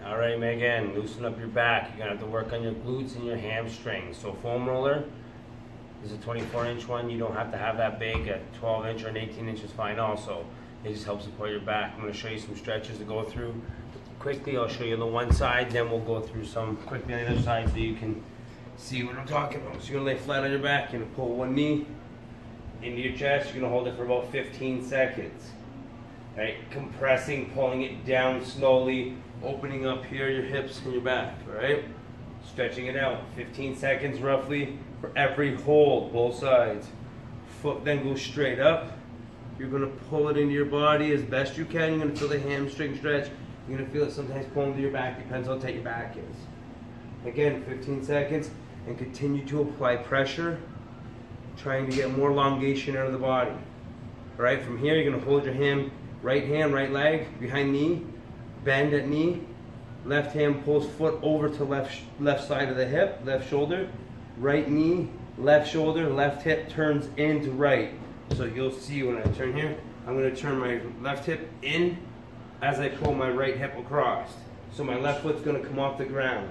All right, Megan, loosen up your back. You're gonna have to work on your glutes and your hamstrings. So foam roller is a 24-inch one. You don't have to have that big. A 12-inch or an 18-inch is fine also. It just helps support your back. I'm gonna show you some stretches to go through. Quickly, I'll show you the one side, then we'll go through some quickly on the other side so you can see what I'm talking about. So you're gonna lay flat on your back, you're gonna pull one knee into your chest. You're gonna hold it for about 15 seconds. Right, compressing, pulling it down slowly, opening up here your hips and your back, all right? Stretching it out, 15 seconds roughly for every hold, both sides. Foot then goes straight up. You're gonna pull it into your body as best you can. You're gonna feel the hamstring stretch. You're gonna feel it sometimes pulling to your back, depends how tight your back is. Again, 15 seconds, and continue to apply pressure, trying to get more elongation out of the body. All right, from here, you're gonna hold your right hand, right leg, behind knee, bend at knee, left hand pulls foot over to left side of the hip, left shoulder, right knee, left shoulder, left hip turns into right. So you'll see when I turn here, I'm gonna turn my left hip in as I pull my right hip across. So my left foot's gonna come off the ground.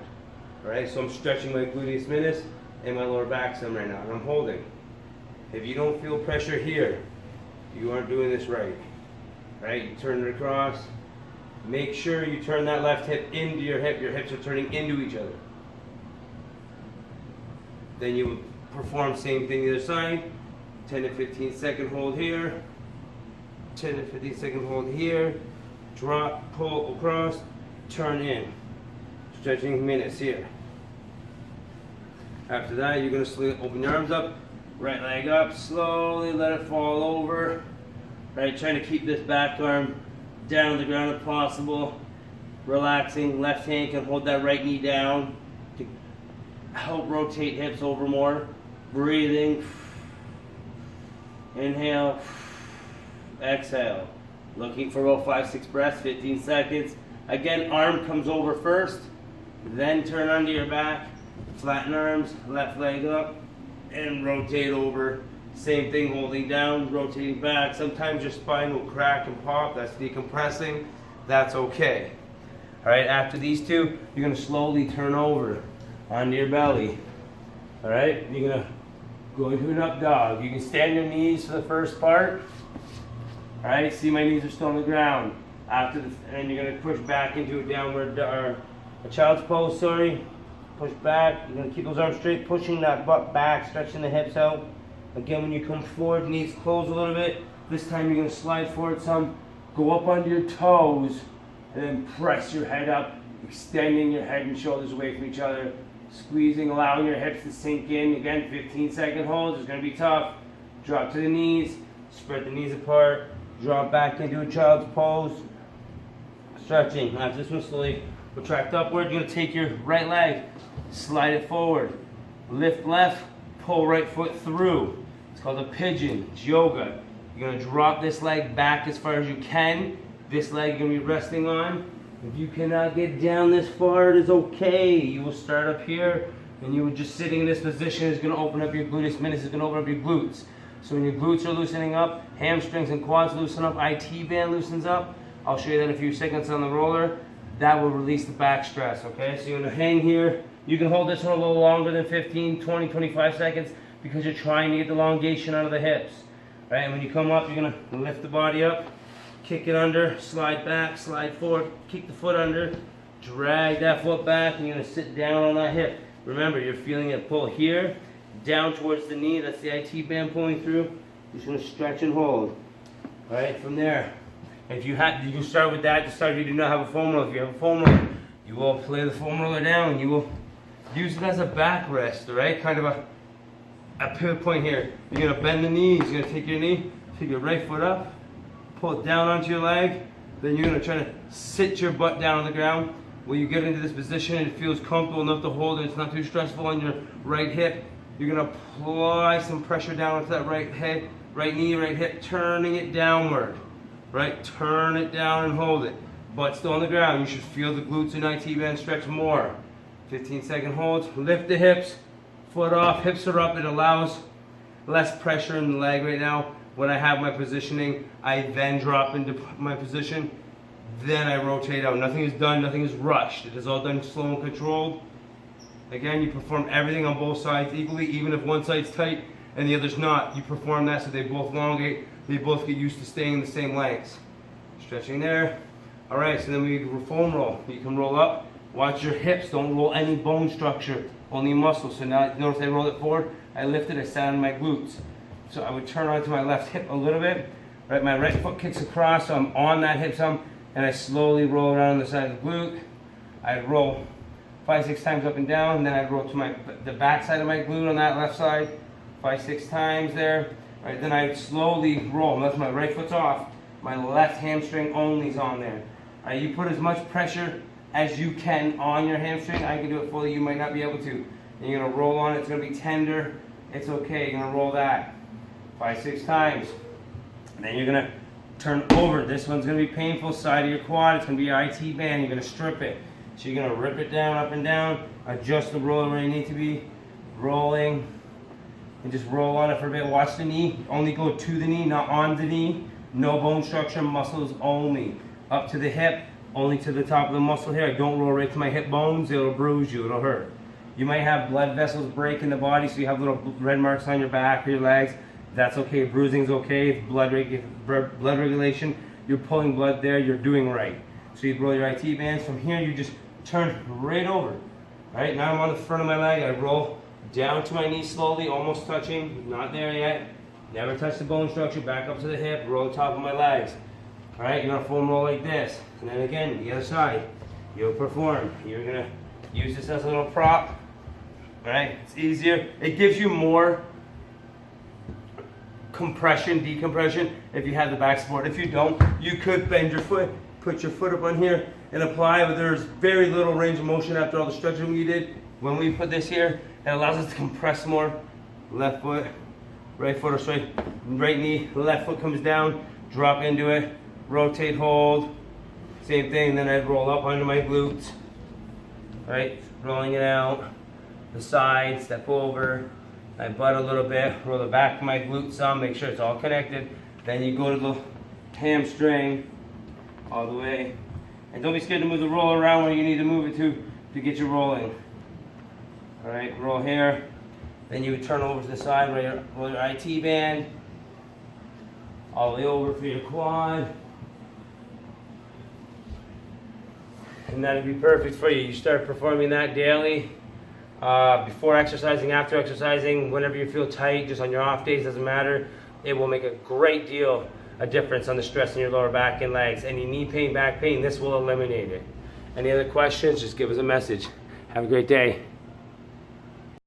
All right, so I'm stretching my gluteus medius and my lower back some right now, and I'm holding. If you don't feel pressure here, you aren't doing this right. Right, you turn it across. Make sure you turn that left hip into your hip. Your hips are turning into each other. Then you perform same thing the other side. 10 to 15 second hold here. 10 to 15 second hold here. Drop, pull across, turn in. Stretching minutes here. After that, you're going to open your arms up. Right leg up, slowly let it fall over. Right, trying to keep this back arm down on the ground if possible. Relaxing, left hand can hold that right knee down to help rotate hips over more. Breathing. Inhale. Exhale. Looking for about 5-6 breaths, 15 seconds. Again, arm comes over first, then turn onto your back, flatten arms, left leg up, and rotate over. Same thing, holding down, rotating back. Sometimes your spine will crack and pop. That's decompressing. That's okay. All right, after these two, you're gonna slowly turn over onto your belly. All right, you're gonna go into an up dog. You can stand your knees for the first part. All right, see my knees are still on the ground. After this, and you're gonna push back into a downward, or a child's pose, sorry. Push back, you're gonna keep those arms straight, pushing that butt back, stretching the hips out. Again, when you come forward, knees close a little bit. This time you're gonna slide forward some, go up onto your toes, and then press your head up, extending your head and shoulders away from each other. Squeezing, allowing your hips to sink in. Again, 15-second holds, it's gonna be tough. Drop to the knees, spread the knees apart, drop back into a child's pose. Stretching, after this one slowly retract upward. You're gonna take your right leg, slide it forward, lift left, pull right foot through. It's called a pigeon. It's yoga. You're gonna drop this leg back as far as you can. This leg you're gonna be resting on. If you cannot get down this far, it is okay. You will start up here, and you will just sitting in this position is gonna open up your gluteus medius. Is gonna open up your glutes. So when your glutes are loosening up, hamstrings and quads loosen up, IT band loosens up. I'll show you that in a few seconds on the roller. That will release the back stress, okay? So you're gonna hang here. You can hold this one a little longer than 15, 20, 25 seconds because you're trying to get the elongation out of the hips, right? And when you come up, you're gonna lift the body up, kick it under, slide back, slide forward, kick the foot under, drag that foot back, and you're gonna sit down on that hip. Remember, you're feeling it pull here, down towards the knee. That's the IT band pulling through. You're just gonna stretch and hold. All right, from there, if you can start with that to start if you do not have a foam roller. If you have a foam roller, you will play the foam roller down. You will use it as a backrest, all right? Kind of a pivot point here. You're gonna bend the knees. You're gonna take your knee, take your right foot up, pull it down onto your leg. Then you're gonna try to sit your butt down on the ground. When you get into this position, it feels comfortable enough to hold it. It's not too stressful on your right hip. You're gonna apply some pressure down onto that right head, right knee, right hip, turning it downward. Right, turn it down and hold it. Butt still on the ground. You should feel the glutes and IT band stretch more. 15-second holds. Lift the hips, foot off, hips are up. It allows less pressure in the leg right now. When I have my positioning, I then drop into my position. then I rotate out. Nothing is done, nothing is rushed. It is all done slow and controlled. Again, you perform everything on both sides equally, even if one side's tight and the other's not. You perform that so they both elongate, they both get used to staying the same lengths. Stretching there. All right, so then we do foam roll. You can roll up. Watch your hips, don't roll any bone structure, only muscle. So now notice I rolled it forward, I lifted, I sat on my glutes. So I would turn onto my left hip a little bit. Right, my right foot kicks across, so I'm on that hip some, and I slowly roll around the side of the glute. I'd roll 5-6 times up and down, and then I'd roll to the back side of my glute on that left side, 5-6 times there. Right, then I'd slowly roll, unless my right foot's off, my left hamstring only is on there. Right, you put as much pressure as you can on your hamstring. I can do it fully, you might not be able to. And you're gonna roll on it, it's gonna be tender, it's okay, you're gonna roll that 5-6 times. And then you're gonna turn over. This one's gonna be painful, side of your quad, it's gonna be your IT band, you're gonna strip it. So you're gonna rip it down, up and down, adjust the roller where you need to be, rolling, and just roll on it for a bit. Watch the knee, only go to the knee, not on the knee. No bone structure, muscles only. Up to the hip, only to the top of the muscle here. I don't roll right to my hip bones, it'll bruise you, it'll hurt. You might have blood vessels break in the body, so you have little red marks on your back or your legs. That's okay, bruising's okay. If blood regulation, you're pulling blood there, you're doing right. So you roll your IT bands. From here, you just turn right over. Right, now I'm on the front of my leg, I roll down to my knee slowly, almost touching, not there yet. Never touch the bone structure, back up to the hip, roll the top of my legs. All right, you're gonna foam roll like this. And then again, the other side, you'll perform. You're gonna use this as a little prop. All right, it's easier. It gives you more compression, decompression if you have the back support. If you don't, you could bend your foot, put your foot up on here and apply, but there's very little range of motion after all the stretching we did. When we put this here, it allows us to compress more. Left foot, right foot or straight, right knee, left foot comes down, drop into it, rotate, hold, same thing, then I'd roll up onto my glutes, right, rolling it out, the side, step over, I butt a little bit, roll the back of my glute some, make sure it's all connected, then you go to the hamstring, all the way, and don't be scared to move the roller around where you need to move it to get you rolling. All right, roll here, then you would turn over to the side, roll your IT band, all the way over for your quad. And that'd be perfect for you. You start performing that daily, before exercising, after exercising, whenever you feel tight, just on your off days, doesn't matter. It will make a great deal of difference on the stress in your lower back and legs. Any knee pain, back pain, this will eliminate it. Any other questions, just give us a message. Have a great day.